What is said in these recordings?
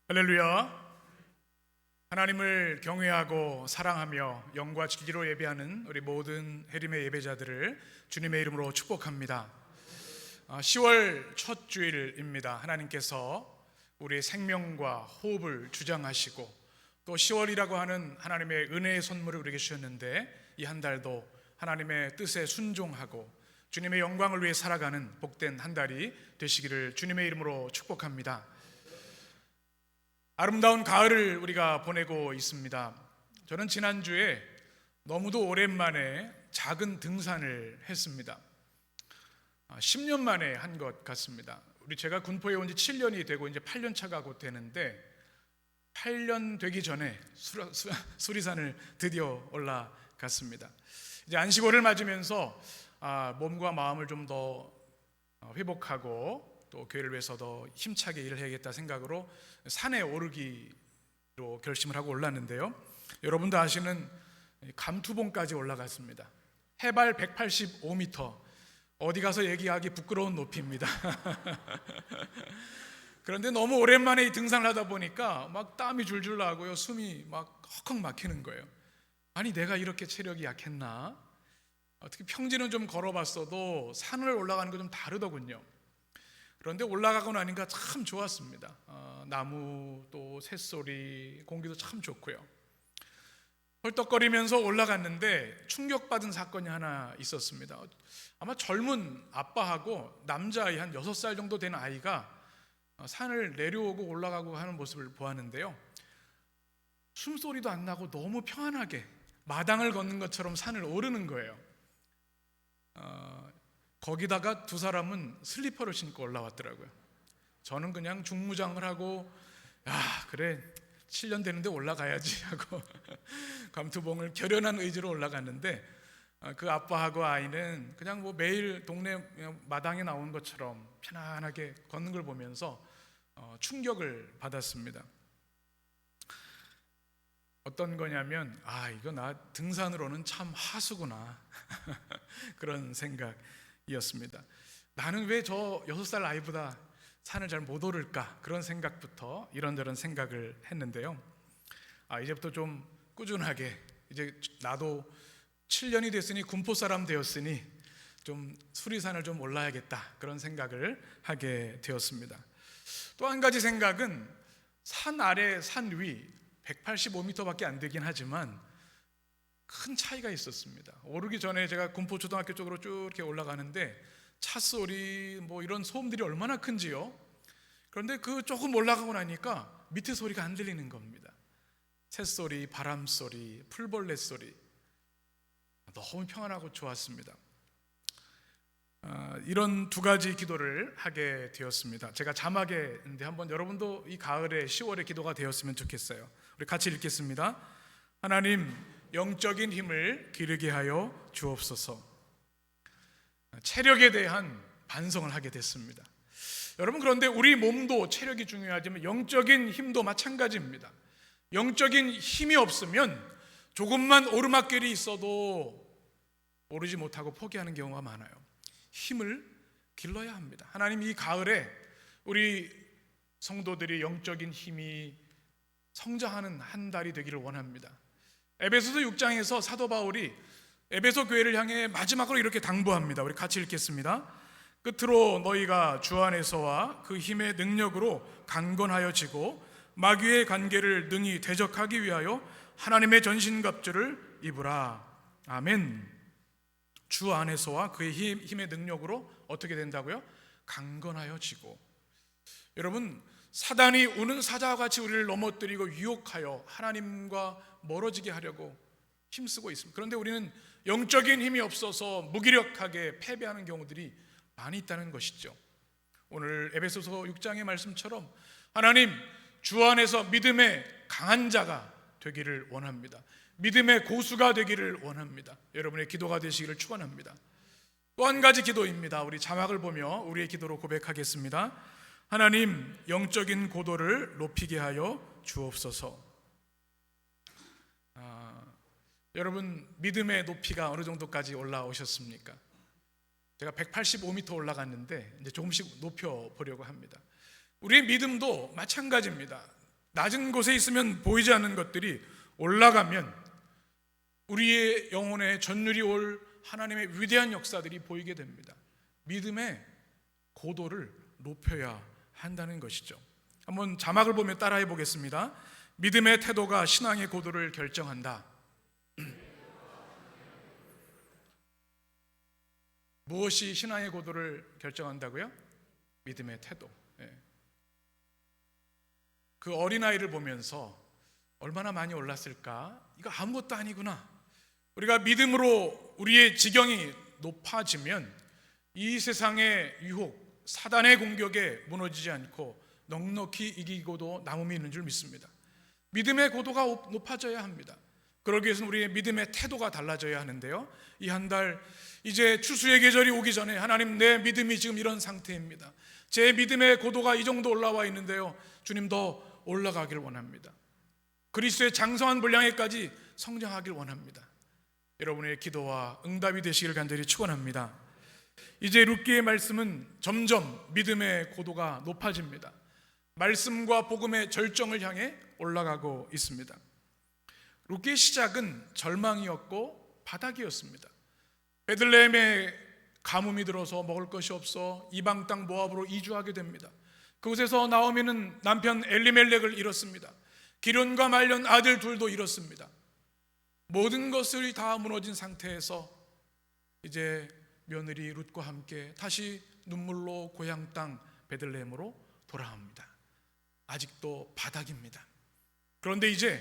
할렐루야. 하나님을 경외하고 사랑하며 영과 진리로 예배하는 우리 모든 해림의 예배자들을 주님의 이름으로 축복합니다. 10월 첫 주일입니다. 하나님께서 우리의 생명과 호흡을 주장하시고 또 10월이라고 하는 하나님의 은혜의 선물을 우리에게 주셨는데 이 한 달도 하나님의 뜻에 순종하고 주님의 영광을 위해 살아가는 복된 한 달이 되시기를 주님의 이름으로 축복합니다. 아름다운 가을을 우리가 보내고 있습니다. 저는 지난주에 너무도 오랜만에 작은 등산을 했습니다. 10년 만에 한 것 같습니다. 제가 군포에 온 지 7년이 되고 이제 8년 차가 곧 되는데 8년 되기 전에 수리산을 드디어 올라갔습니다. 이제 안식월을 맞으면서 몸과 마음을 좀 더 회복하고 또 교회를 위해서 더 힘차게 일을 해야겠다 생각으로 산에 오르기로 결심을 하고 올랐는데요. 여러분도 아시는 감투봉까지 올라갔습니다. 해발 185m, 어디 가서 얘기하기 부끄러운 높이입니다. 그런데 너무 오랜만에 이 등산을 하다 보니까 막 땀이 줄줄 나고요, 숨이 막 헉헉 막히는 거예요. 아니, 내가 이렇게 체력이 약했나? 어떻게 평지는 좀 걸어봤어도 산을 올라가는 거 좀 다르더군요. 그런데 올라가고 나니까 참 좋았습니다. 나무 또 새소리, 공기도 참 좋고요. 헐떡거리면서 올라갔는데 충격받은 사건이 하나 있었습니다. 아마 젊은 아빠하고 남자아이 한 6살 정도 되는 아이가 산을 내려오고 올라가고 하는 모습을 보았는데요. 숨소리도 안 나고 너무 평안하게 마당을 걷는 것처럼 산을 오르는 거예요. 거기다가 두 사람은 슬리퍼를 신고 올라왔더라고요. 저는 그냥 중무장을 하고 그래 7년 되는데 올라가야지 하고 감투봉을 결연한 의지로 올라갔는데 그 아빠하고 아이는 그냥 뭐 매일 동네 마당에 나온 것처럼 편안하게 걷는 걸 보면서 충격을 받았습니다. 어떤 거냐면 이거 나 등산으로는 참 하수구나 그런 생각이었습니다. 나는 왜 저 6살 아이보다 산을 잘 못 오를까, 그런 생각부터 이런저런 생각을 했는데요. 이제부터 좀 꾸준하게, 이제 나도 7년이 됐으니 군포 사람 되었으니 좀 수리산을 좀 올라야겠다, 그런 생각을 하게 되었습니다. 또 한 가지 생각은 산 아래 산 위 185m밖에 안 되긴 하지만 큰 차이가 있었습니다. 오르기 전에 제가 군포 초등학교 쪽으로 쭉 이렇게 올라가는데 차 소리 뭐 이런 소음들이 얼마나 큰지요. 그런데 그 조금 올라가고 나니까 밑에 소리가 안 들리는 겁니다. 새소리, 바람소리, 풀벌레 소리, 너무 평안하고 좋았습니다. 이런 두 가지 기도를 하게 되었습니다. 제가 자막에 있는데 한번 여러분도 이 가을에 10월의 기도가 되었으면 좋겠어요. 우리 같이 읽겠습니다. 하나님, 영적인 힘을 기르게 하여 주옵소서. 체력에 대한 반성을 하게 됐습니다. 여러분, 그런데 우리 몸도 체력이 중요하지만 영적인 힘도 마찬가지입니다. 영적인 힘이 없으면 조금만 오르막길이 있어도 오르지 못하고 포기하는 경우가 많아요. 힘을 길러야 합니다. 하나님, 이 가을에 우리 성도들이 영적인 힘이 성장하는 한 달이 되기를 원합니다. 에베소서 6장에서 사도 바울이 에베소 교회를 향해 마지막으로 이렇게 당부합니다. 우리 같이 읽겠습니다. 끝으로 너희가 주 안에서와 그 힘의 능력으로 강건하여지고 마귀의 관계를 능히 대적하기 위하여 하나님의 전신갑주를 입으라. 아멘. 주 안에서와 그의 힘의 능력으로 어떻게 된다고요? 강건하여지고. 여러분, 사단이 우는 사자와 같이 우리를 넘어뜨리고 유혹하여 하나님과 멀어지게 하려고 힘쓰고 있습니다. 그런데 우리는 영적인 힘이 없어서 무기력하게 패배하는 경우들이 많이 있다는 것이죠. 오늘 에베소서 6장의 말씀처럼 하나님, 주 안에서 믿음의 강한 자가 되기를 원합니다. 믿음의 고수가 되기를 원합니다. 여러분의 기도가 되시기를 축원합니다. 또 한 가지 기도입니다. 우리 자막을 보며 우리의 기도로 고백하겠습니다. 하나님, 영적인 고도를 높이게 하여 주옵소서. 여러분, 믿음의 높이가 어느 정도까지 올라오셨습니까? 제가 185m 올라갔는데 이제 조금씩 높여보려고 합니다. 우리의 믿음도 마찬가지입니다. 낮은 곳에 있으면 보이지 않는 것들이 올라가면 우리의 영혼의 전율이 올 하나님의 위대한 역사들이 보이게 됩니다. 믿음의 고도를 높여야 한다는 것이죠. 한번 자막을 보며 따라해 보겠습니다. 믿음의 태도가 신앙의 고도를 결정한다. 무엇이 신앙의 고도를 결정한다고요? 믿음의 태도. 그 어린아이를 보면서 얼마나 많이 올랐을까? 이거 아무것도 아니구나. 우리가 믿음으로 우리의 지경이 높아지면 이 세상의 유혹, 사단의 공격에 무너지지 않고 넉넉히 이기고도 남음이 있는 줄 믿습니다. 믿음의 고도가 높아져야 합니다. 그러기 위해서는 우리의 믿음의 태도가 달라져야 하는데요, 이 한 달 이제 추수의 계절이 오기 전에 하나님, 내 믿음이 지금 이런 상태입니다. 제 믿음의 고도가 이 정도 올라와 있는데요, 주님 더 올라가길 원합니다. 그리스도의 장성한 분량에까지 성장하길 원합니다. 여러분의 기도와 응답이 되시길 간절히 축원합니다. 이제 룻기의 말씀은 점점 믿음의 고도가 높아집니다. 말씀과 복음의 절정을 향해 올라가고 있습니다. 룻기의 시작은 절망이었고 바닥이었습니다. 베들레헴에 가뭄이 들어서 먹을 것이 없어 이방 땅 모압으로 이주하게 됩니다. 그곳에서 나오미는 남편 엘리멜렉을 잃었습니다. 기련과 말년 아들 둘도 잃었습니다. 모든 것이 다 무너진 상태에서 이제 며느리 룻과 함께 다시 눈물로 고향 땅 베들레헴으로 돌아옵니다. 아직도 바닥입니다. 그런데 이제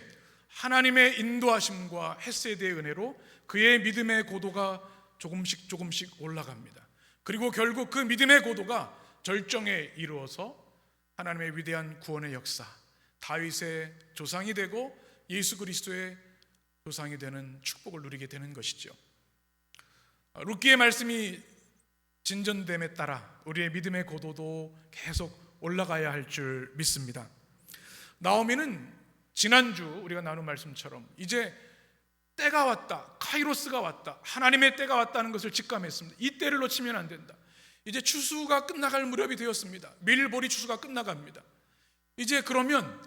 하나님의 인도하심과 헤세드의 은혜로 그의 믿음의 고도가 조금씩 올라갑니다. 그리고 결국 그 믿음의 고도가 절정에 이루어서 하나님의 위대한 구원의 역사, 다윗의 조상이 되고 예수 그리스도의 조상이 되는 축복을 누리게 되는 것이죠. 룻기의 말씀이 진전됨에 따라 우리의 믿음의 고도도 계속 올라가야 할 줄 믿습니다. 나오미는 지난주 우리가 나눈 말씀처럼 이제 때가 왔다, 카이로스가 왔다, 하나님의 때가 왔다는 것을 직감했습니다. 이 때를 놓치면 안 된다. 이제 추수가 끝나갈 무렵이 되었습니다. 밀보리 추수가 끝나갑니다. 이제 그러면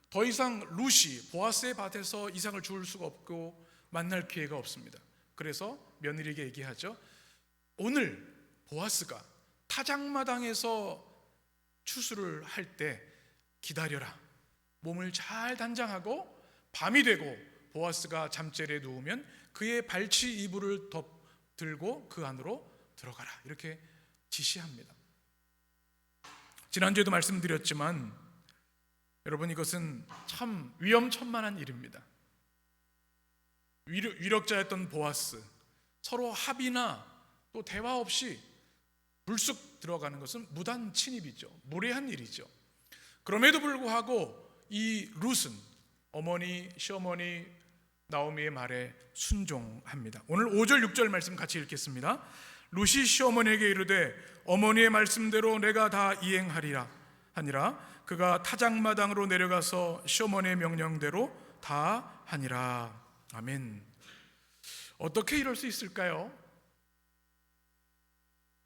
더 이상 룻이 보아스의 밭에서 이삭을 주울 수가 없고 만날 기회가 없습니다. 그래서 며느리에게 얘기하죠. 오늘 보아스가 타작마당에서 추수를 할 때 기다려라. 몸을 잘 단장하고 밤이 되고 보아스가 잠자리에 누우면 그의 발치 이불을 들고 그 안으로 들어가라. 이렇게 지시합니다. 지난주에도 말씀드렸지만 여러분, 이것은 참 위험천만한 일입니다. 위력자였던 보아스, 서로 합의나 또 대화 없이 불쑥 들어가는 것은 무단 침입이죠. 무례한 일이죠. 그럼에도 불구하고 이 룻은 어머니, 시어머니 나오미의 말에 순종합니다. 오늘 5절 6절 말씀 같이 읽겠습니다. 룻이 시어머니에게 이르되 어머니의 말씀대로 내가 다 이행하리라 하니라. 그가 타작마당으로 내려가서 시어머니의 명령대로 다 하니라. 아멘. 어떻게 이럴 수 있을까요?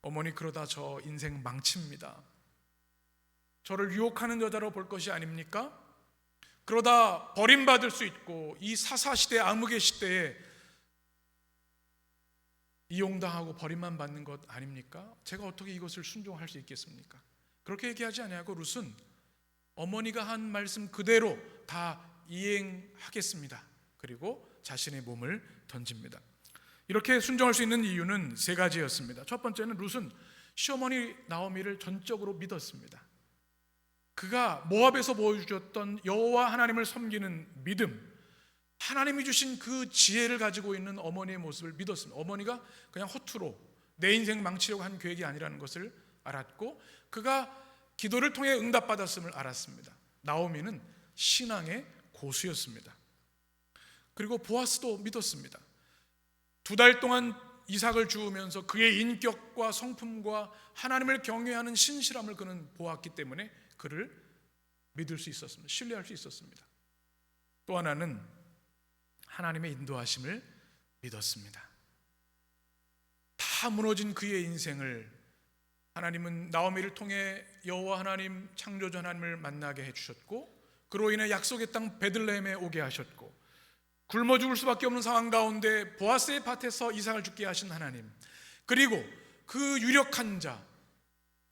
어머니, 그러다 저 인생 망칩니다. 저를 유혹하는 여자로 볼 것이 아닙니까? 그러다 버림받을 수 있고 이 사사시대, 암흑의 시대에 이용당하고 버림만 받는 것 아닙니까? 제가 어떻게 이것을 순종할 수 있겠습니까? 그렇게 얘기하지 아니하고 룻은 어머니가 한 말씀 그대로 다 이행하겠습니다. 그리고 자신의 몸을 던집니다. 이렇게 순종할 수 있는 이유는 세 가지였습니다. 첫 번째는 룻은 시어머니 나오미를 전적으로 믿었습니다. 그가 모압에서 보여주셨던 여호와 하나님을 섬기는 믿음, 하나님이 주신 그 지혜를 가지고 있는 어머니의 모습을 믿었습니다. 어머니가 그냥 허투루 내 인생 망치려고 한 계획이 아니라는 것을 알았고, 그가 기도를 통해 응답받았음을 알았습니다. 나오미는 신앙의 고수였습니다. 그리고 보아스도 믿었습니다. 2달 동안 이삭을 주우면서 그의 인격과 성품과 하나님을 경외하는 신실함을 그는 보았기 때문에 그를 믿을 수 있었습니다. 신뢰할 수 있었습니다. 또 하나는 하나님의 인도하심을 믿었습니다. 다 무너진 그의 인생을 하나님은 나오미를 통해 여호와 하나님, 창조주 하나님을 만나게 해주셨고, 그로 인해 약속의 땅 베들레헴에 오게 하셨고, 굶어 죽을 수밖에 없는 상황 가운데 보아스의 밭에서 이삭을 죽게 하신 하나님, 그리고 그 유력한 자,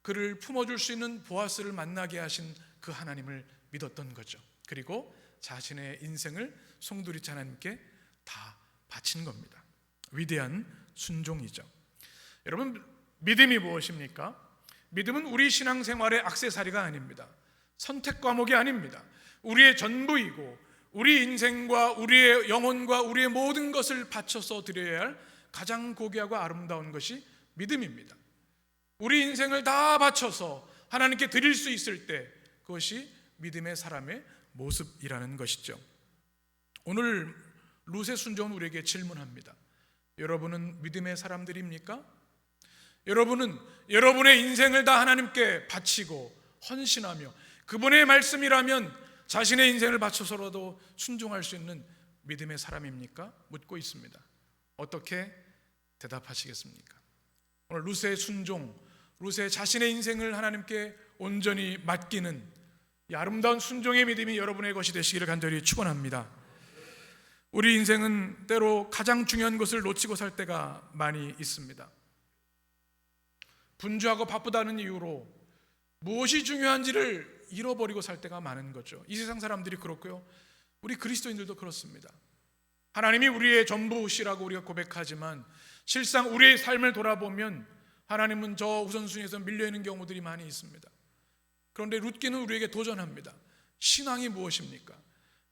그를 품어줄 수 있는 보아스를 만나게 하신 그 하나님을 믿었던 거죠. 그리고 자신의 인생을 송두리째 하나님께 다 바친 겁니다. 위대한 순종이죠. 여러분, 믿음이 무엇입니까? 믿음은 우리 신앙생활의 액세서리가 아닙니다. 선택 과목이 아닙니다. 우리의 전부이고 우리 인생과 우리의 영혼과 우리의 모든 것을 바쳐서 드려야 할 가장 고귀하고 아름다운 것이 믿음입니다. 우리 인생을 다 바쳐서 하나님께 드릴 수 있을 때 그것이 믿음의 사람의 모습이라는 것이죠. 오늘 룻의 순종은 우리에게 질문합니다. 여러분은 믿음의 사람들입니까? 여러분은 여러분의 인생을 다 하나님께 바치고 헌신하며 그분의 말씀이라면 자신의 인생을 바쳐서라도 순종할 수 있는 믿음의 사람입니까? 묻고 있습니다. 어떻게 대답하시겠습니까? 오늘 룻의 순종, 룻의 자신의 인생을 하나님께 온전히 맡기는 이 아름다운 순종의 믿음이 여러분의 것이 되시기를 간절히 축원합니다. 우리 인생은 때로 가장 중요한 것을 놓치고 살 때가 많이 있습니다. 분주하고 바쁘다는 이유로 무엇이 중요한지를 잃어버리고 살 때가 많은 거죠. 이 세상 사람들이 그렇고요, 우리 그리스도인들도 그렇습니다. 하나님이 우리의 전부시라고 우리가 고백하지만 실상 우리의 삶을 돌아보면 하나님은 저 우선순위에서 밀려있는 경우들이 많이 있습니다. 그런데 룻기는 우리에게 도전합니다. 신앙이 무엇입니까?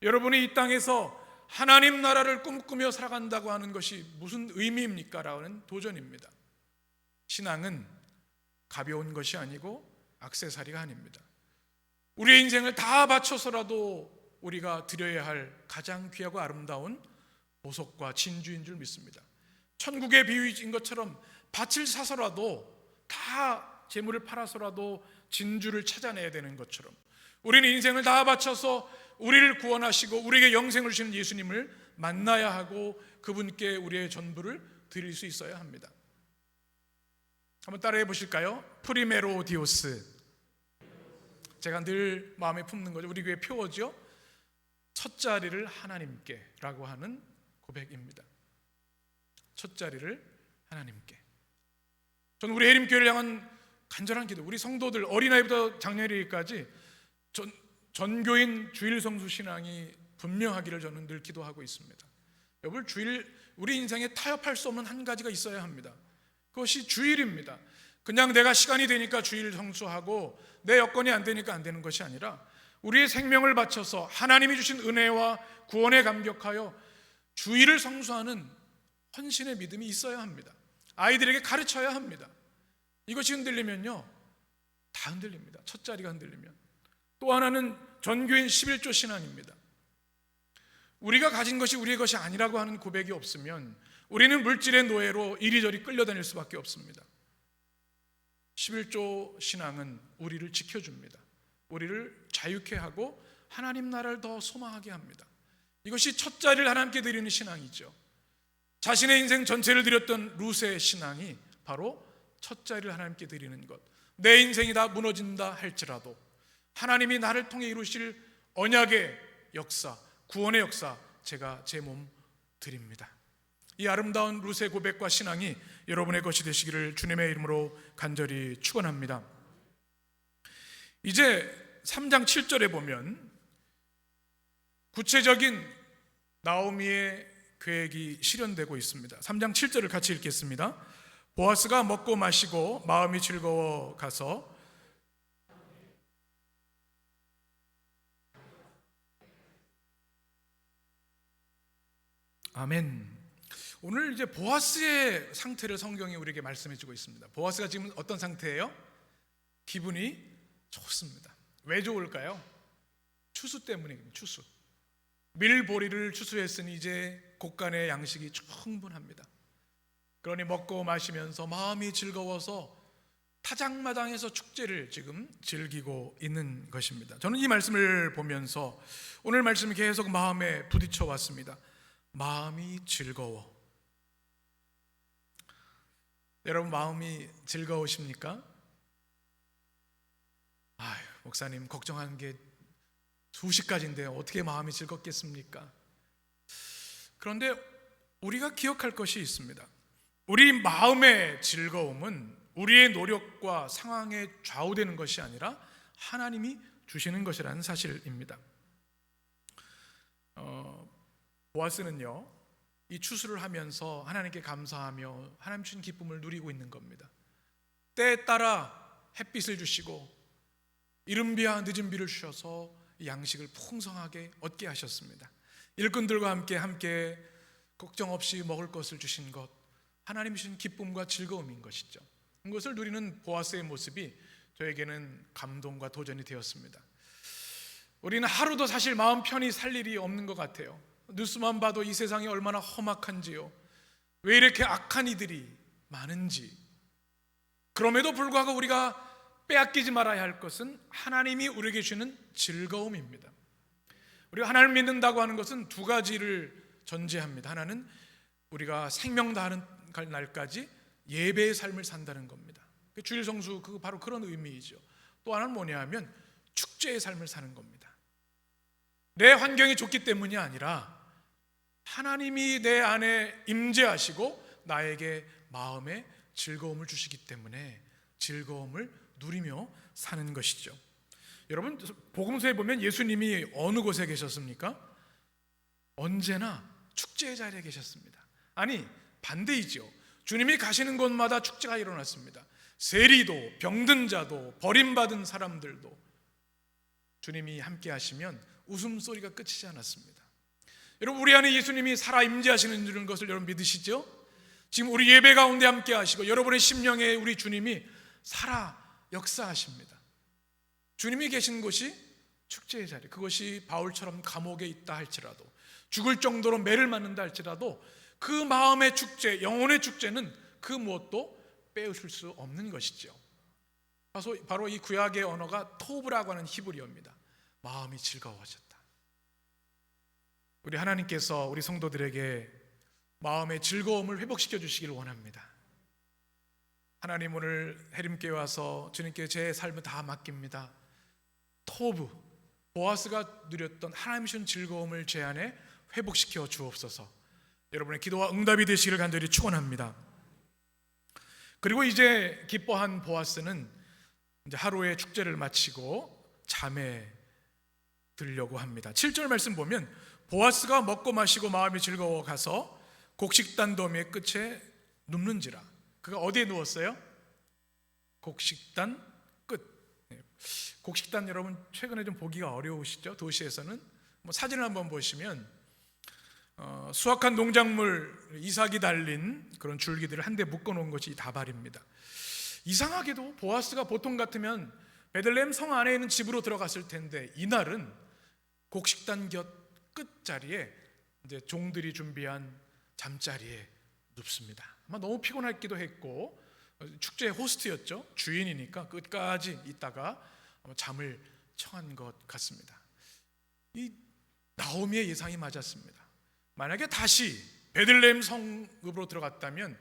여러분이 이 땅에서 하나님 나라를 꿈꾸며 살아간다고 하는 것이 무슨 의미입니까? 라는 도전입니다. 신앙은 가벼운 것이 아니고 액세서리가 아닙니다. 우리의 인생을 다 바쳐서라도 우리가 드려야 할 가장 귀하고 아름다운 보석과 진주인 줄 믿습니다. 천국의 비유인 것처럼 밭을 사서라도 다 재물을 팔아서라도 진주를 찾아내야 되는 것처럼 우리는 인생을 다 바쳐서 우리를 구원하시고 우리에게 영생을 주시는 예수님을 만나야 하고 그분께 우리의 전부를 드릴 수 있어야 합니다. 한번 따라해 보실까요? 프리메로 디오스. 제가 늘 마음에 품는 거죠. 우리 교회 표어죠. 첫 자리를 하나님께 라고 하는 고백입니다. 첫 자리를 하나님께. 저는 우리 해림교회를 향한 간절한 기도, 우리 성도들 어린아이부터 장년이까지 전교인 주일 성수 신앙이 분명하기를 저는 늘 기도하고 있습니다. 여러분, 주일, 우리 인생에 타협할 수 없는 한 가지가 있어야 합니다. 그것이 주일입니다. 그냥 내가 시간이 되니까 주일 성수하고 내 여건이 안 되니까 안 되는 것이 아니라 우리의 생명을 바쳐서 하나님이 주신 은혜와 구원에 감격하여 주일을 성수하는 헌신의 믿음이 있어야 합니다. 아이들에게 가르쳐야 합니다. 이것이 흔들리면요, 다 흔들립니다. 첫 자리가 흔들리면. 또 하나는 전교인 11조 신앙입니다. 우리가 가진 것이 우리의 것이 아니라고 하는 고백이 없으면 우리는 물질의 노예로 이리저리 끌려다닐 수밖에 없습니다. 11조 신앙은 우리를 지켜줍니다. 우리를 자유케 하고 하나님 나라를 더 소망하게 합니다. 이것이 첫 자리를 하나님께 드리는 신앙이죠. 자신의 인생 전체를 드렸던 룻의 신앙이 바로 첫 자리를 하나님께 드리는 것. 내 인생이 다 무너진다 할지라도 하나님이 나를 통해 이루실 언약의 역사, 구원의 역사, 제가 제 몸 드립니다. 이 아름다운 룻의 고백과 신앙이 여러분의 것이 되시기를 주님의 이름으로 간절히 축원합니다. 이제 3장 7절에 보면 구체적인 나오미의 계획이 실현되고 있습니다. 3장 7절을 같이 읽겠습니다. 보아스가 먹고 마시고 마음이 즐거워 가서 아멘. 오늘 이제 보아스의 상태를 성경이 우리에게 말씀해 주고 있습니다. 보아스가 지금 어떤 상태예요? 기분이 좋습니다. 왜 좋을까요? 추수 때문입니다. 추수. 밀보리를 추수했으니 이제 곡간의 양식이 충분합니다. 그러니 먹고 마시면서 마음이 즐거워서 타작마당에서 축제를 지금 즐기고 있는 것입니다. 저는 이 말씀을 보면서 오늘 말씀이 계속 마음에 부딪혀 왔습니다. 마음이 즐거워. 여러분, 마음이 즐거우십니까? 아유, 목사님, 걱정하는 게 수십 가지인데 어떻게 마음이 즐겁겠습니까? 그런데 우리가 기억할 것이 있습니다. 우리 마음의 즐거움은 우리의 노력과 상황에 좌우되는 것이 아니라 하나님이 주시는 것이라는 사실입니다. 보아스는요, 이 추수를 하면서 하나님께 감사하며 하나님 주신 기쁨을 누리고 있는 겁니다. 때에 따라 햇빛을 주시고 이른 비와 늦은 비를 주셔서 양식을 풍성하게 얻게 하셨습니다. 일꾼들과 함께 걱정 없이 먹을 것을 주신 것, 하나님이 주신 기쁨과 즐거움인 것이죠. 이것을 누리는 보아스의 모습이 저에게는 감동과 도전이 되었습니다. 우리는 하루도 사실 마음 편히 살 일이 없는 것 같아요. 뉴스만 봐도 이 세상이 얼마나 험악한지요, 왜 이렇게 악한 이들이 많은지. 그럼에도 불구하고 우리가 빼앗기지 말아야 할 것은 하나님이 우리에게 주는 즐거움입니다. 우리가 하나님을 믿는다고 하는 것은 두 가지를 전제합니다. 하나는 우리가 생명 다하는 날까지 예배의 삶을 산다는 겁니다. 주일 성수, 그거 바로 그런 의미이죠. 또 하나는 뭐냐 하면 축제의 삶을 사는 겁니다. 내 환경이 좋기 때문이 아니라 하나님이 내 안에 임재하시고 나에게 마음에 즐거움을 주시기 때문에 즐거움을 누리며 사는 것이죠. 여러분, 복음서에 보면 예수님이 어느 곳에 계셨습니까? 언제나 축제의 자리에 계셨습니다. 아니, 반대이죠. 주님이 가시는 곳마다 축제가 일어났습니다. 세리도, 병든 자도, 버림받은 사람들도 주님이 함께 하시면 웃음소리가 끝이지 않았습니다. 여러분, 우리 안에 예수님이 살아 임재하시는 것을 여러분 믿으시죠? 지금 우리 예배 가운데 함께 하시고 여러분의 심령에 우리 주님이 살아 역사하십니다. 주님이 계신 곳이 축제의 자리, 그것이 바울처럼 감옥에 있다 할지라도, 죽을 정도로 매를 맞는다 할지라도 그 마음의 축제, 영혼의 축제는 그 무엇도 빼앗을 수 없는 것이죠. 바로 이 구약의 언어가 토브라고 하는 히브리어입니다. 마음이 즐거워졌다. 우리 하나님께서 우리 성도들에게 마음의 즐거움을 회복시켜 주시기를 원합니다. 하나님, 오늘 해림교회 와서 주님께 제 삶을 다 맡깁니다. 토브, 보아스가 누렸던 하나님 주신 즐거움을 제 안에 회복시켜 주옵소서. 여러분의 기도와 응답이 되시기를 간절히 축원합니다. 그리고 이제 기뻐한 보아스는 이제 하루의 축제를 마치고 잠에 들려고 합니다. 7절 말씀 보면 보아스가 먹고 마시고 마음이 즐거워 가서 곡식단 더미의 끝에 눕는지라. 그가 어디에 누웠어요? 곡식단 끝. 곡식단 여러분 최근에 좀 보기가 어려우시죠? 도시에서는 사진을 한번 보시면 수확한 농작물 이삭이 달린 그런 줄기들을 한데 묶어놓은 것이 다발입니다. 이상하게도 보아스가 보통 같으면 베들레헴 성 안에 있는 집으로 들어갔을 텐데 이날은 곡식단 곁 끝자리에 이제 종들이 준비한 잠자리에 눕습니다. 아마 너무 피곤했기도 했고 축제의 호스트였죠. 주인이니까 끝까지 있다가 잠을 청한 것 같습니다. 이 나오미의 예상이 맞았습니다. 만약에 다시 베들레헴 성읍으로 들어갔다면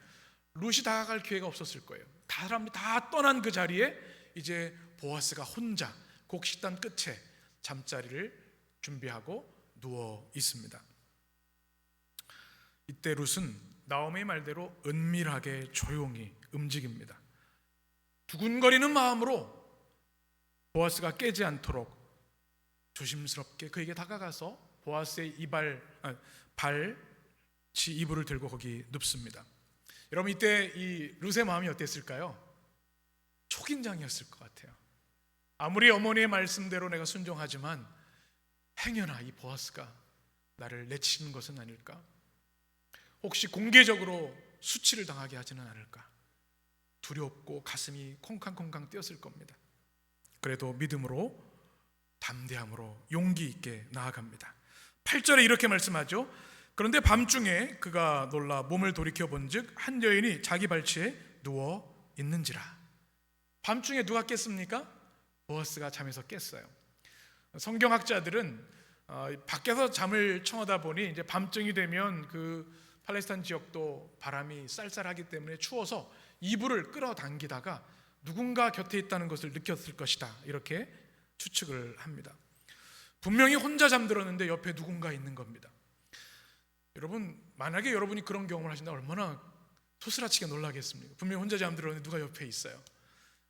룻이 다가갈 기회가 없었을 거예요. 사람이 다 떠난 그 자리에 이제 보아스가 혼자 곡식단 끝에 잠자리를 준비하고 누워 있습니다. 이때 룻은 나오미의 말대로 은밀하게 조용히 움직입니다. 두근거리는 마음으로 보아스가 깨지 않도록 조심스럽게 그에게 다가가서 보아스의 발치 이불을 들고 거기 눕습니다. 여러분, 이때 이 룻의 마음이 어땠을까요? 초긴장이었을 것 같아요. 아무리 어머니의 말씀대로 내가 순종하지만 행여나 이 보아스가 나를 내치는 것은 아닐까? 혹시 공개적으로 수치를 당하게 하지는 않을까? 두렵고 가슴이 콩캉콩캉 뛰었을 겁니다. 그래도 믿음으로, 담대함으로 용기 있게 나아갑니다. 8절에 이렇게 말씀하죠. 그런데 밤중에 그가 놀라 몸을 돌이켜 본즉 한 여인이 자기 발치에 누워 있는지라. 밤중에 누가 깼습니까? 보아스가 잠에서 깼어요. 성경학자들은 밖에서 잠을 청하다 보니 이제 밤중이 되면 그 팔레스타인 지역도 바람이 쌀쌀하기 때문에 추워서 이불을 끌어당기다가 누군가 곁에 있다는 것을 느꼈을 것이다, 이렇게 추측을 합니다. 분명히 혼자 잠들었는데 옆에 누군가 있는 겁니다. 여러분, 만약에 여러분이 그런 경험을 하신다면 얼마나 소스라치게 놀라겠습니까? 분명히 혼자 잠들었는데 누가 옆에 있어요.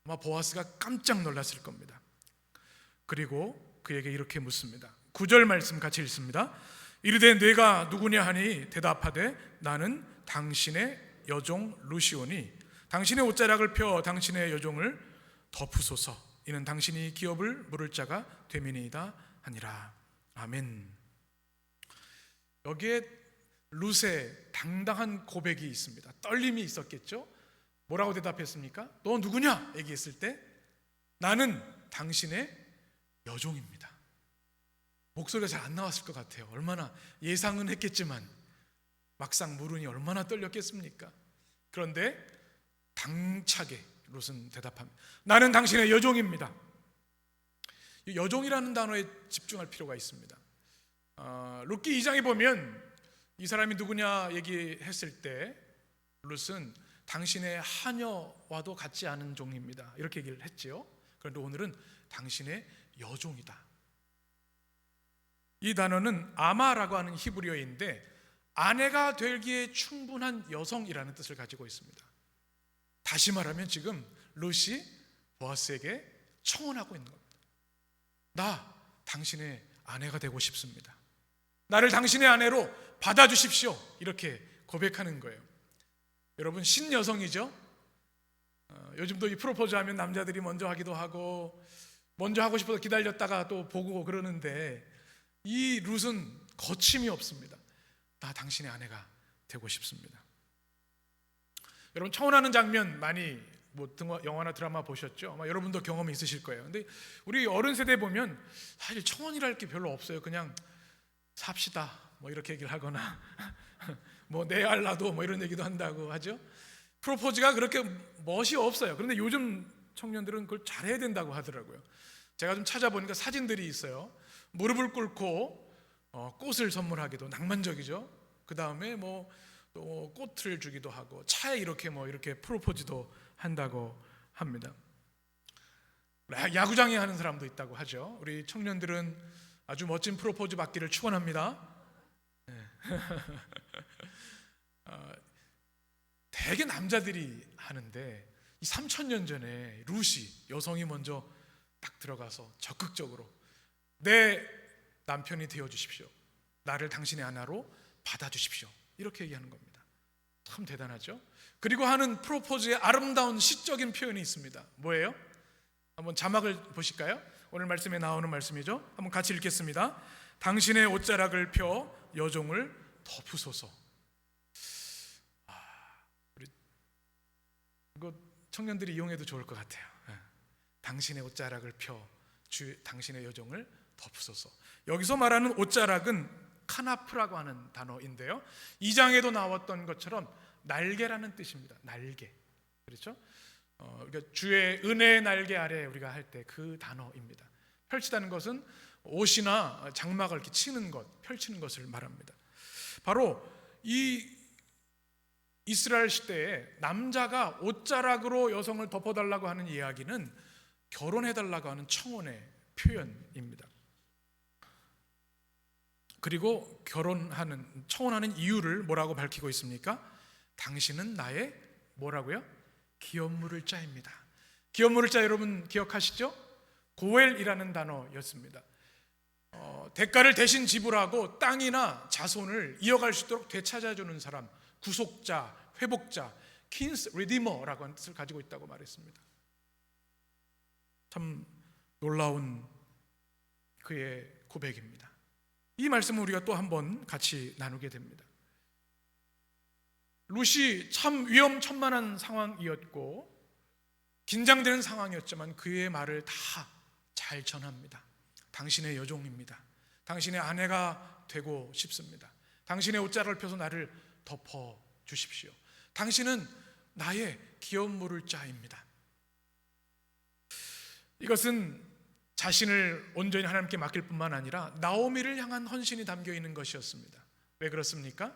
아마 보아스가 깜짝 놀랐을 겁니다. 그리고 그에게 이렇게 묻습니다. 9절 말씀 같이 읽습니다. 이르되 네가 누구냐 하니 대답하되 나는 당신의 여종 루시오니 당신의 옷자락을 펴 당신의 여종을 덮으소서. 이는 당신이 기업을 물을 자가 됨이니이다 하니라. 아멘. 여기에 룻의 당당한 고백이 있습니다. 떨림이 있었겠죠. 뭐라고 대답했습니까? 너 누구냐? 얘기했을 때 나는 당신의 여종입니다. 목소리가 잘 안 나왔을 것 같아요. 얼마나 예상은 했겠지만 막상 물으니 얼마나 떨렸겠습니까? 그런데 당차게 룻은 대답합니다. 나는 당신의 여종입니다. 이 여종이라는 단어에 집중할 필요가 있습니다. 룻기 2장에 보면 이 사람이 누구냐 얘기했을 때 룻은 당신의 하녀와도 같지 않은 종입니다. 이렇게 얘기를 했지요. 그런데 오늘은 당신의 여종이다. 이 단어는 아마라고 하는 히브리어인데 아내가 되기에 충분한 여성이라는 뜻을 가지고 있습니다. 다시 말하면 지금 룻이 보아스에게 청혼하고 있는 겁니다. 나 당신의 아내가 되고 싶습니다. 나를 당신의 아내로 받아주십시오. 이렇게 고백하는 거예요. 여러분, 신여성이죠. 요즘도 이 프로포즈 하면 남자들이 먼저 하기도 하고 먼저 하고 싶어서 기다렸다가 또 보고 그러는데 이 룻은 거침이 없습니다. 나 당신의 아내가 되고 싶습니다. 여러분, 청혼하는 장면 많이 영화나 드라마 보셨죠? 아마 여러분도 경험이 있으실 거예요. 근데 우리 어른 세대 보면 사실 청혼이랄 게 별로 없어요. 그냥 삽시다 뭐 이렇게 얘기를 하거나 뭐 내 알라도 뭐 이런 얘기도 한다고 하죠. 프로포즈가 그렇게 멋이 없어요. 그런데 요즘 청년들은 그걸 잘해야 된다고 하더라고요. 제가 좀 찾아보니까 사진들이 있어요. 무릎을 꿇고 꽃을 선물하기도 낭만적이죠. 그 다음에 뭐 또 꽃을 주기도 하고 차에 이렇게 프로포즈도 한다고 합니다. 야구장에 하는 사람도 있다고 하죠. 우리 청년들은 아주 멋진 프로포즈 받기를 축원합니다. 네. 대개 남자들이 하는데 이 3000년 전에 룻이 여성이 먼저 딱 들어가서 적극적으로 내 남편이 되어주십시오. 나를 당신의 아내로 받아주십시오. 이렇게 얘기하는 겁니다. 참 대단하죠. 그리고 하는 프로포즈의 아름다운 시적인 표현이 있습니다. 뭐예요? 한번 자막을 보실까요? 오늘 말씀에 나오는 말씀이죠. 한번 같이 읽겠습니다. 당신의 옷자락을 펴 여종을 덮으소서. 우리 이거 청년들이 이용해도 좋을 것 같아요. 당신의 옷자락을 펴 당신의 여종을 덮으소서. 여기서 말하는 옷자락은 카나프라고 하는 단어인데요. 2장에도 나왔던 것처럼 날개라는 뜻입니다. 날개. 그렇죠? 그러니까 주의 은혜의 날개 아래 우리가 할 때 그 단어입니다. 펼치다는 것은 옷이나 장막을 이렇게 치는 것, 펼치는 것을 말합니다. 바로 이 이스라엘 시대에 남자가 옷자락으로 여성을 덮어달라고 하는 이야기는 결혼해달라고 하는 청혼의 표현입니다. 그리고 청혼하는 이유를 뭐라고 밝히고 있습니까? 당신은 나의 뭐라고요? 기업 물을 자입니다. 기업 물을 자 여러분 기억하시죠? 고엘이라는 단어였습니다. 대가를 대신 지불하고 땅이나 자손을 이어갈 수 있도록 되찾아주는 사람, 구속자, 회복자, 킨스 리디머라고 하는 뜻을 가지고 있다고 말했습니다. 참 놀라운 그의 고백입니다. 이 말씀을 우리가 또 한번 같이 나누게 됩니다. 룻이 참 위험천만한 상황이었고 긴장되는 상황이었지만 그의 말을 다 잘 전합니다. 당신의 여종입니다. 당신의 아내가 되고 싶습니다. 당신의 옷자락을 펴서 나를 덮어 주십시오. 당신은 나의 기업 물을 자입니다. 이것은 자신을 온전히 하나님께 맡길 뿐만 아니라 나오미를 향한 헌신이 담겨 있는 것이었습니다. 왜 그렇습니까?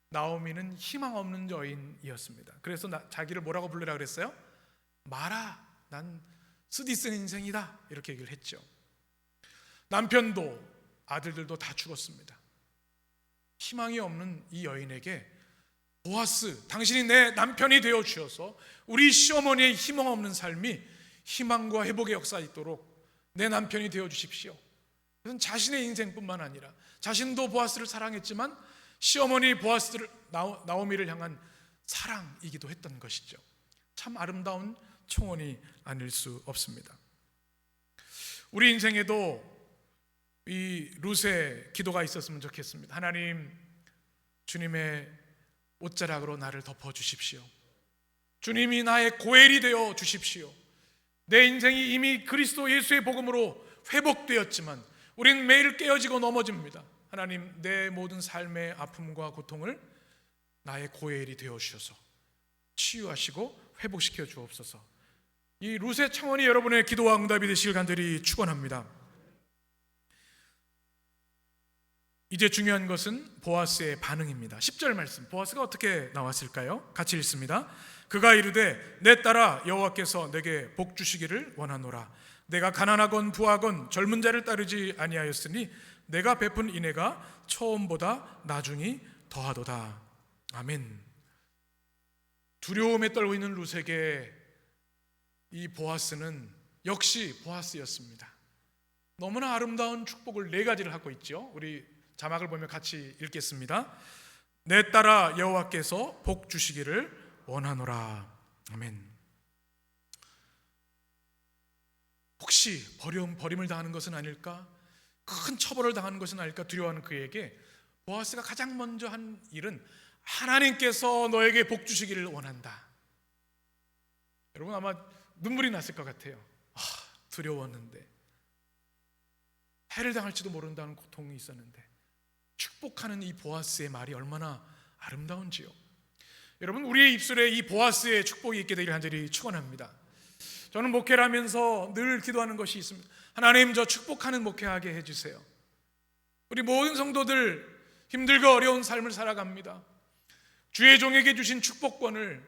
나오미는 희망 없는 여인이었습니다. 그래서 자기를 뭐라고 부르라 그랬어요? 마라, 난 쓰디쓴 인생이다 이렇게 얘기를 했죠. 남편도 아들들도 다 죽었습니다. 희망이 없는 이 여인에게 보아스, 당신이 내 남편이 되어 주셔서 우리 시어머니의 희망 없는 삶이 희망과 회복의 역사가 있도록 내 남편이 되어 주십시오. 그것은 자신의 인생뿐만 아니라 자신도 보아스를 사랑했지만 시어머니 보아스를, 나오미를 향한 사랑이기도 했던 것이죠. 참 아름다운 청혼이 아닐 수 없습니다. 우리 인생에도 이 룻의 기도가 있었으면 좋겠습니다. 하나님, 주님의 옷자락으로 나를 덮어주십시오. 주님이 나의 고엘이 되어 주십시오. 내 인생이 이미 그리스도 예수의 복음으로 회복되었지만 우린 매일 깨어지고 넘어집니다. 하나님, 내 모든 삶의 아픔과 고통을 나의 고엘이 되어 주셔서 치유하시고 회복시켜 주옵소서. 이 룻의 청원이 여러분의 기도와 응답이 되시길 간절히 축원합니다. 이제 중요한 것은 보아스의 반응입니다. 10절 말씀, 보아스가 어떻게 나왔을까요? 같이 읽습니다. 그가 이르되 내 딸아, 여호와께서 내게 복 주시기를 원하노라. 내가 가난하건 부하건 젊은 자를 따르지 아니하였으니 내가 베푼 인애가 처음보다 나중이 더하도다. 아멘. 두려움에 떨고 있는 룻에게 이 보아스는 역시 보아스였습니다. 너무나 아름다운 축복을 4가지를 하고 있죠. 우리 자막을 보면 같이 읽겠습니다. 내 딸아, 여호와께서 복 주시기를 원하노라. 아멘. 혹시 버림을 당하는 것은 아닐까? 큰 처벌을 당하는 것은 아닐까 두려워하는 그에게 보아스가 가장 먼저 한 일은 하나님께서 너에게 복 주시기를 원한다. 여러분 아마 눈물이 났을 것 같아요. 두려웠는데, 해를 당할지도 모른다는 고통이 있었는데 축복하는 이 보아스의 말이 얼마나 아름다운지요. 여러분, 우리의 입술에 이 보아스의 축복이 있게 되기를 간절히 축원합니다. 저는 목회를 하면서 늘 기도하는 것이 있습니다. 하나님, 저 축복하는 목회하게 해주세요. 우리 모든 성도들 힘들고 어려운 삶을 살아갑니다. 주의 종에게 주신 축복권을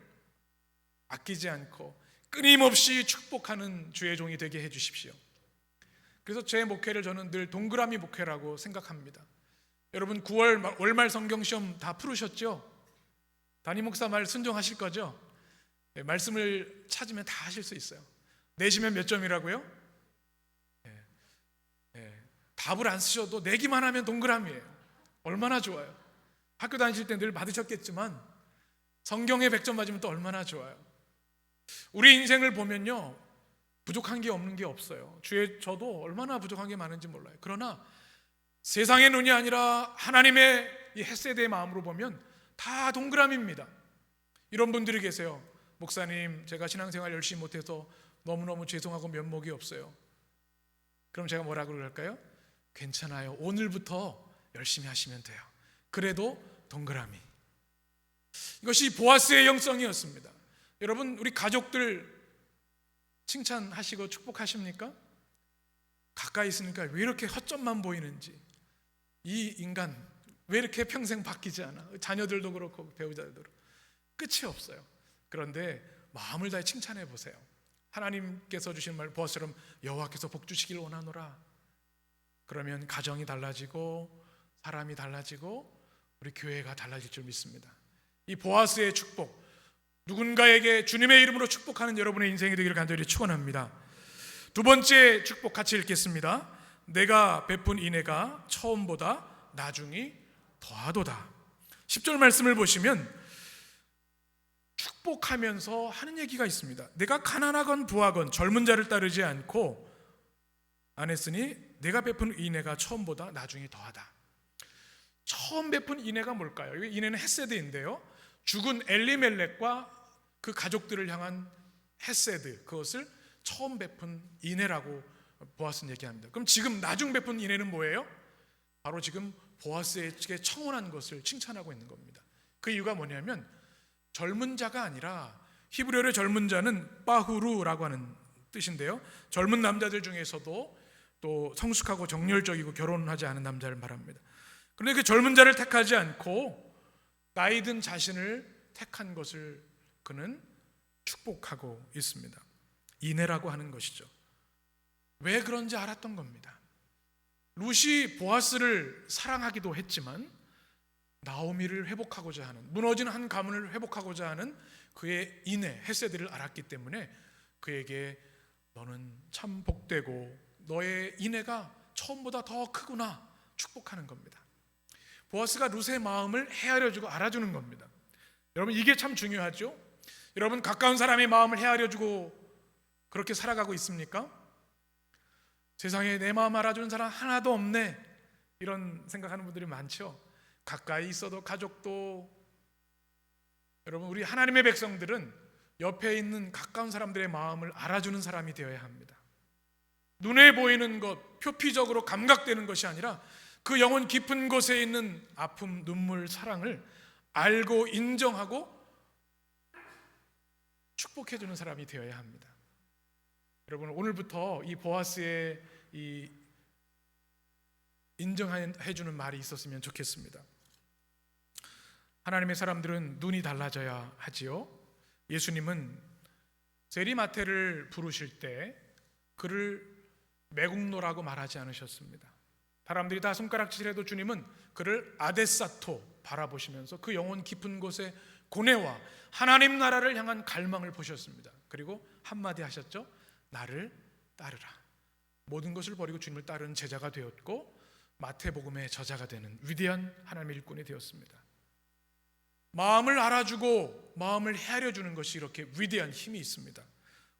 아끼지 않고 끊임없이 축복하는 주의 종이 되게 해주십시오. 그래서 제 목회를 저는 늘 동그라미 목회라고 생각합니다. 여러분 9월 월말 성경시험 다 풀으셨죠? 담임 목사 말 순종하실 거죠? 네, 말씀을 찾으면 다 하실 수 있어요. 내시면 몇 점이라고요? 답을 안 쓰셔도 내기만 하면 동그라미예요. 얼마나 좋아요. 학교 다니실 때 늘 받으셨겠지만 성경에 100점 맞으면 또 얼마나 좋아요. 우리 인생을 보면요, 부족한 게 없는 게 없어요. 저도 얼마나 부족한 게 많은지 몰라요. 그러나 세상의 눈이 아니라 하나님의 이 헤세드의 마음으로 보면 다 동그라미입니다. 이런 분들이 계세요. 목사님, 제가 신앙생활 열심히 못해서 너무너무 죄송하고 면목이 없어요. 그럼 제가 뭐라고 그럴까요? 괜찮아요. 오늘부터 열심히 하시면 돼요. 그래도 동그라미. 이것이 보아스의 영성이었습니다. 여러분, 우리 가족들 칭찬하시고 축복하십니까? 가까이 있으니까 왜 이렇게 허점만 보이는지, 이 인간 왜 이렇게 평생 바뀌지 않아? 자녀들도 그렇고 배우자들도 그렇고 끝이 없어요. 그런데 마음을 다해 칭찬해 보세요. 하나님께서 주신 말, 보아스처럼 여호와께서 복 주시길 원하노라. 그러면 가정이 달라지고 사람이 달라지고 우리 교회가 달라질 줄 믿습니다. 이 보아스의 축복, 누군가에게 주님의 이름으로 축복하는 여러분의 인생이 되기를 간절히 축원합니다. 두 번째 축복 같이 읽겠습니다. 내가 베푼 인애가 처음보다 나중이 더하도다. 10절 말씀을 보시면 축복하면서 하는 얘기가 있습니다. 내가 가난하건 부하건 젊은 자를 따르지 않고 안 했으니 내가 베푼 인애가 처음보다 나중이 더하다. 처음 베푼 인애가 뭘까요? 인애는 헤세드인데요, 죽은 엘리멜렉과 그 가족들을 향한 헤세드, 그것을 처음 베푼 인애라고 보아스는 얘기합니다. 그럼 지금 나중 베푼 인애는 뭐예요? 바로 지금 보아스에게 청혼한 것을 칭찬하고 있는 겁니다. 그 이유가 뭐냐면 젊은 자가 아니라, 히브리어의 젊은 자는 바후루라고 하는 뜻인데요, 젊은 남자들 중에서도 또 성숙하고 정열적이고 결혼하지 않은 남자를 말합니다. 그런데 그 젊은 자를 택하지 않고 나이 든 자신을 택한 것을 그는 축복하고 있습니다. 인애라고 하는 것이죠. 왜 그런지 알았던 겁니다. 룻이 보아스를 사랑하기도 했지만 나오미를 회복하고자 하는, 무너진 한 가문을 회복하고자 하는 그의 인애, 헤세드를 알았기 때문에 그에게 너는 참 복되고 너의 인애가 처음보다 더 크구나 축복하는 겁니다. 보아스가 룻의 마음을 헤아려주고 알아주는 겁니다. 여러분, 이게 참 중요하죠. 여러분, 가까운 사람의 마음을 헤아려주고 그렇게 살아가고 있습니까? 세상에 내 마음 알아주는 사람 하나도 없네, 이런 생각하는 분들이 많죠. 가까이 있어도 가족도. 여러분, 우리 하나님의 백성들은 옆에 있는 가까운 사람들의 마음을 알아주는 사람이 되어야 합니다. 눈에 보이는 것, 표피적으로 감각되는 것이 아니라 그 영혼 깊은 곳에 있는 아픔, 눈물, 사랑을 알고 인정하고 축복해주는 사람이 되어야 합니다. 여러분, 오늘부터 이 보아스의 이 인정해주는 말이 있었으면 좋겠습니다. 하나님의 사람들은 눈이 달라져야 하지요. 예수님은 세리마태를 부르실 때 그를 매국노라고 말하지 않으셨습니다. 사람들이 다 손가락질해도 주님은 그를 아데사토 바라보시면서 그 영혼 깊은 곳에 고뇌와 하나님 나라를 향한 갈망을 보셨습니다. 그리고 한마디 하셨죠. 나를 따르라. 모든 것을 버리고 주님을 따르는 제자가 되었고 마태복음의 저자가 되는 위대한 하나님의 일꾼이 되었습니다. 마음을 알아주고 마음을 헤아려주는 것이 이렇게 위대한 힘이 있습니다.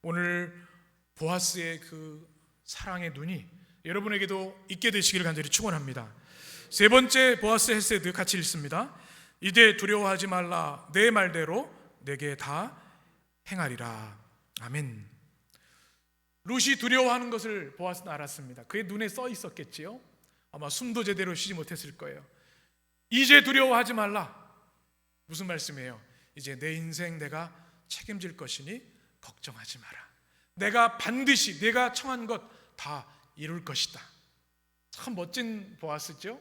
오늘 보아스의 그 사랑의 눈이 여러분에게도 있게 되시기를 간절히 축원합니다. 세 번째 보아스 헤세드 같이 읽습니다. 이제 두려워하지 말라. 내 말대로 내게 다 행하리라. 아멘. 룻이 두려워하는 것을 보아스는 알았습니다. 그의 눈에 써 있었겠지요. 아마 숨도 제대로 쉬지 못했을 거예요. 이제 두려워하지 말라. 무슨 말씀이에요? 이제 내 인생 내가 책임질 것이니 걱정하지 마라. 내가 반드시 내가 청한 것 다 이룰 것이다. 참 멋진 보아스죠.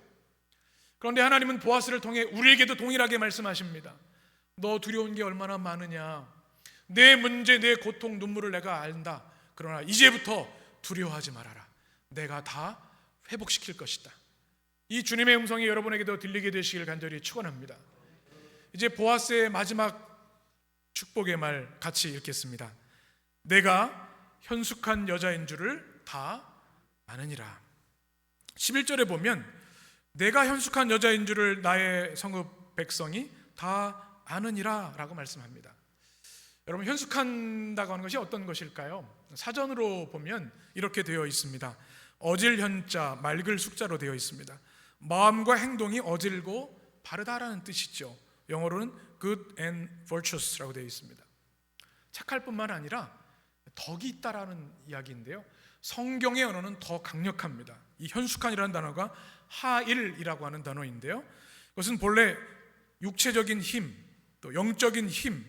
그런데 하나님은 보아스를 통해 우리에게도 동일하게 말씀하십니다. 너 두려운 게 얼마나 많으냐. 내 문제, 내 고통, 눈물을 내가 안다. 그러나 이제부터 두려워하지 말아라. 내가 다 회복시킬 것이다. 이 주님의 음성이 여러분에게도 들리게 되시길 간절히 축원합니다. 이제 보아스의 마지막 축복의 말 같이 읽겠습니다. 내가 현숙한 여자인 줄을 다 아느니라. 11절에 보면 내가 현숙한 여자인 줄을 나의 성읍 백성이 다 아느니라 라고 말씀합니다. 여러분, 현숙한다고 하는 것이 어떤 것일까요? 사전으로 보면 이렇게 되어 있습니다. 어질 현자, 맑을 숙자로 되어 있습니다. 마음과 행동이 어질고 바르다라는 뜻이죠. 영어로는 good and virtuous라고 되어 있습니다. 착할 뿐만 아니라 덕이 있다라는 이야기인데요, 성경의 언어는 더 강력합니다. 이 현숙한이라는 단어가 하일이라고 하는 단어인데요, 그것은 본래 육체적인 힘, 또 영적인 힘,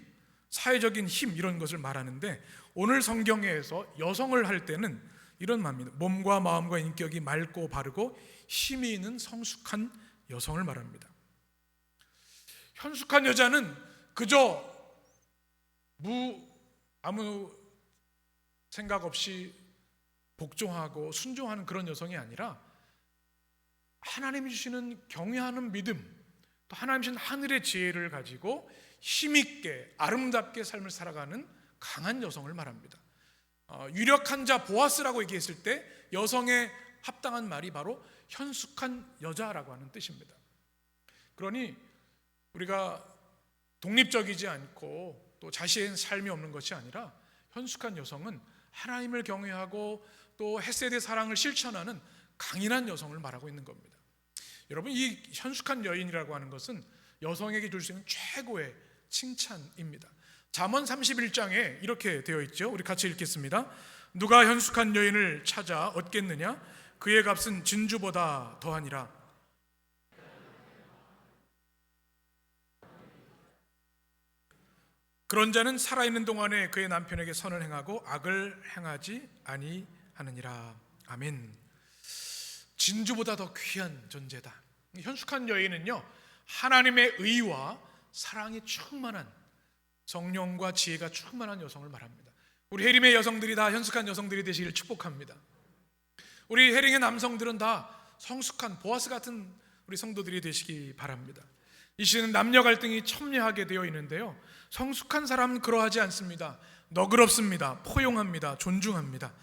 사회적인 힘, 이런 것을 말하는데 오늘 성경에서 여성을 할 때는 이런 말입니다. 몸과 마음과 인격이 맑고 바르고 힘이 있는 성숙한 여성을 말합니다. 현숙한 여자는 그저 아무 생각 없이 복종하고 순종하는 그런 여성이 아니라 하나님이 주시는 경외하는 믿음, 또 하나님 주신 하늘의 지혜를 가지고 힘있게 아름답게 삶을 살아가는 강한 여성을 말합니다. 유력한 자 보아스라고 얘기했을 때 여성의 합당한 말이 바로 현숙한 여자라고 하는 뜻입니다. 그러니 우리가 독립적이지 않고 또 자신의 삶이 없는 것이 아니라 현숙한 여성은 하나님을 경외하고 또 헤세드의 사랑을 실천하는 강인한 여성을 말하고 있는 겁니다. 여러분, 이 현숙한 여인이라고 하는 것은 여성에게 줄 수 있는 최고의 칭찬입니다. 잠언 31장에 이렇게 되어 있죠. 우리 같이 읽겠습니다. 누가 현숙한 여인을 찾아 얻겠느냐? 그의 값은 진주보다 더하니라. 그런 자는 살아있는 동안에 그의 남편에게 선을 행하고 악을 행하지 아니하느니라. 아멘. 진주보다 더 귀한 존재다. 현숙한 여인은요, 하나님의 의와 사랑이 충만한, 성령과 지혜가 충만한 여성을 말합니다. 우리 해림의 여성들이 다 현숙한 여성들이 되시기를 축복합니다. 우리 해림의 남성들은 다 성숙한 보아스 같은 우리 성도들이 되시기 바랍니다. 이 시대는 남녀 갈등이 첨예하게 되어 있는데요, 성숙한 사람은 그러하지 않습니다. 너그럽습니다. 포용합니다. 존중합니다.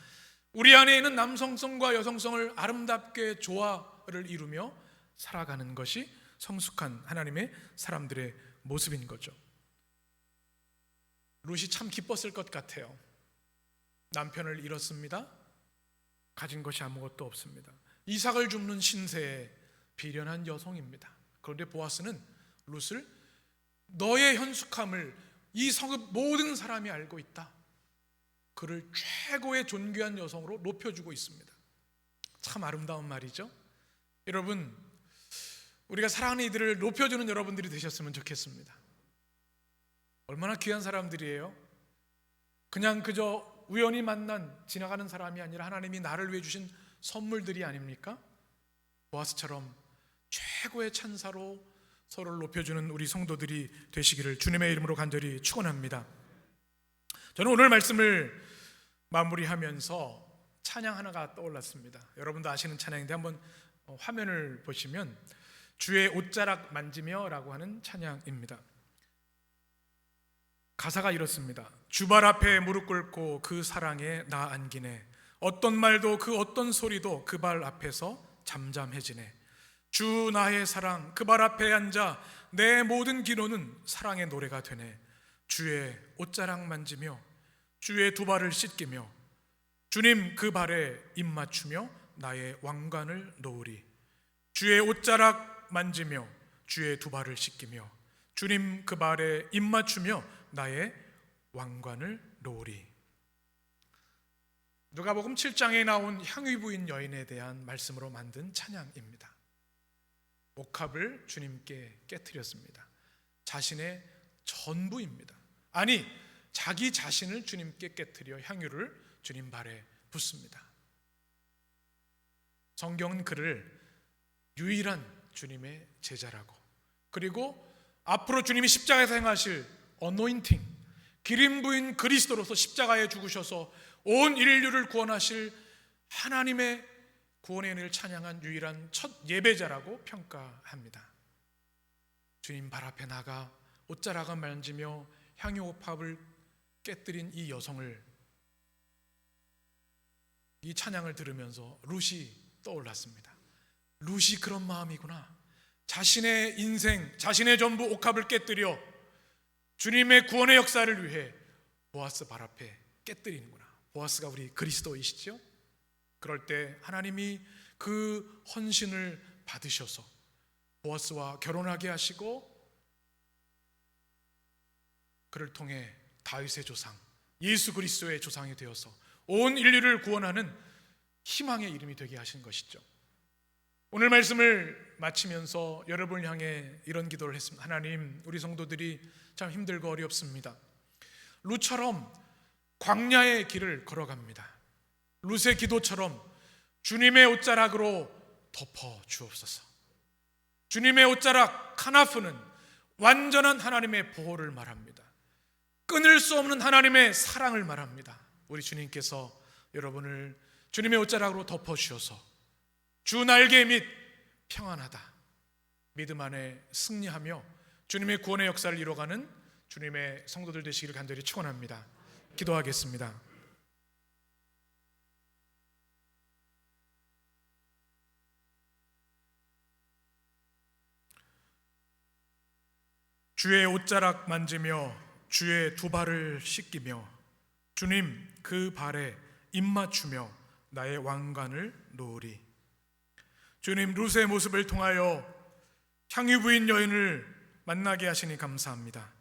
우리 안에 있는 남성성과 여성성을 아름답게 조화를 이루며 살아가는 것이 성숙한 하나님의 사람들의 모습인 거죠. 룻이 참 기뻤을 것 같아요. 남편을 잃었습니다. 가진 것이 아무것도 없습니다. 이삭을 줍는 신세에 비련한 여성입니다. 그런데 보아스는 룻을 너의 현숙함을 이 성읍 모든 사람이 알고 있다. 그를 최고의 존귀한 여성으로 높여주고 있습니다. 참 아름다운 말이죠. 여러분, 우리가 사랑하는 이들을 높여주는 여러분들이 되셨으면 좋겠습니다. 얼마나 귀한 사람들이에요. 그냥 그저 우연히 만난 지나가는 사람이 아니라 하나님이 나를 위해 주신 선물들이 아닙니까? 보아스처럼 최고의 찬사로 서로를 높여주는 우리 성도들이 되시기를 주님의 이름으로 간절히 축원합니다. 저는 오늘 말씀을 마무리하면서 찬양 하나가 떠올랐습니다. 여러분도 아시는 찬양인데 한번 화면을 보시면 주의 옷자락 만지며 라고 하는 찬양입니다. 가사가 이렇습니다. 주발 앞에 무릎 꿇고 그 사랑에 나 안기네. 어떤 말도 그 어떤 소리도 그 발 앞에서 잠잠해지네. 주 나의 사랑 그 발 앞에 앉아 내 모든 기도는 사랑의 노래가 되네. 주의 옷자락 만지며 주의 두 발을 씻기며 주님 그 발에 입 맞추며 나의 왕관을 놓으리. 주의 옷자락 만지며 주의 두 발을 씻기며 주님 그 발에 입 맞추며 나의 왕관을 놓으리. 누가복음 7장에 나온 향유 부인 여인에 대한 말씀으로 만든 찬양입니다. 옥합을 주님께 깨뜨렸습니다. 자신의 전부입니다. 아니, 자기 자신을 주님께 깨뜨려 향유를 주님 발에 붓습니다. 성경은 그를 유일한 주님의 제자라고, 그리고 앞으로 주님이 십자가에서 행하실 어노인팅, 기름 부인 그리스도로서 십자가에 죽으셔서 온 인류를 구원하실 하나님의 구원의 은혜를 찬양한 유일한 첫 예배자라고 평가합니다. 주님 발 앞에 나가 옷자락을 만지며 향유 옥합을 깨뜨린 이 여성을, 이 찬양을 들으면서 룻이 떠올랐습니다. 룻이 그런 마음이구나. 자신의 인생, 자신의 전부 옥합을 깨뜨려 주님의 구원의 역사를 위해 보아스 발 앞에 깨뜨리는구나. 보아스가 우리 그리스도이시죠? 그럴 때 하나님이 그 헌신을 받으셔서 보아스와 결혼하게 하시고, 그를 통해 다윗의 조상 예수 그리스도의 조상이 되어서 온 인류를 구원하는 희망의 이름이 되게 하신 것이죠. 오늘 말씀을 마치면서 여러분을 향해 이런 기도를 했습니다. 하나님, 우리 성도들이 참 힘들고 어렵습니다. 룻처럼 광야의 길을 걸어갑니다. 룻의 기도처럼 주님의 옷자락으로 덮어 주옵소서. 주님의 옷자락 카나프는 완전한 하나님의 보호를 말합니다. 끊을 수 없는 하나님의 사랑을 말합니다. 우리 주님께서 여러분을 주님의 옷자락으로 덮어 주셔서 주 날개 및 평안하다, 믿음 안에 승리하며 주님의 구원의 역사를 이뤄가는 주님의 성도들 되시기를 간절히 축원합니다. 기도하겠습니다. 주의 옷자락 만지며 주의 두 발을 씻기며 주님 그 발에 입 맞추며 나의 왕관을 놓으리. 주님, 룻의 모습을 통하여 향유 부인 여인을 만나게 하시니 감사합니다.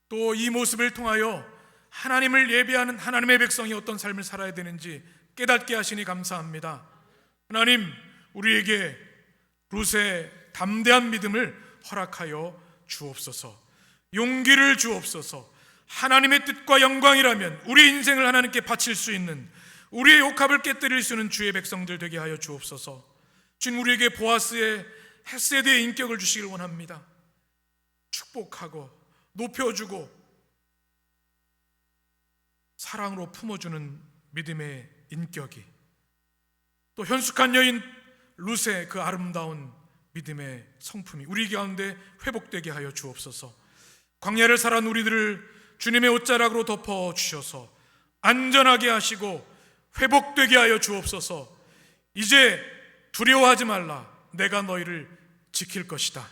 또 이 모습을 통하여 하나님을 예배하는 하나님의 백성이 어떤 삶을 살아야 되는지 깨닫게 하시니 감사합니다. 하나님, 우리에게 룻의 담대한 믿음을 허락하여 주옵소서. 용기를 주옵소서. 하나님의 뜻과 영광이라면 우리 인생을 하나님께 바칠 수 있는, 우리의 옥합을 깨뜨릴 수 있는 주의 백성들 되게 하여 주옵소서. 주님, 우리에게 보아스의 헤세드의 인격을 주시길 원합니다. 축복하고 높여주고 사랑으로 품어주는 믿음의 인격이, 또 현숙한 여인 룻의 그 아름다운 믿음의 성품이 우리 가운데 회복되게 하여 주옵소서. 광야를 살아온 우리들을 주님의 옷자락으로 덮어 주셔서 안전하게 하시고 회복되게 하여 주옵소서. 이제 두려워하지 말라. 내가 너희를 지킬 것이다.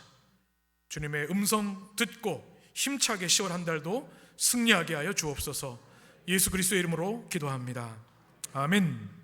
주님의 음성 듣고 힘차게 10월 한 달도 승리하게 하여 주옵소서. 예수 그리스도의 이름으로 기도합니다. 아멘.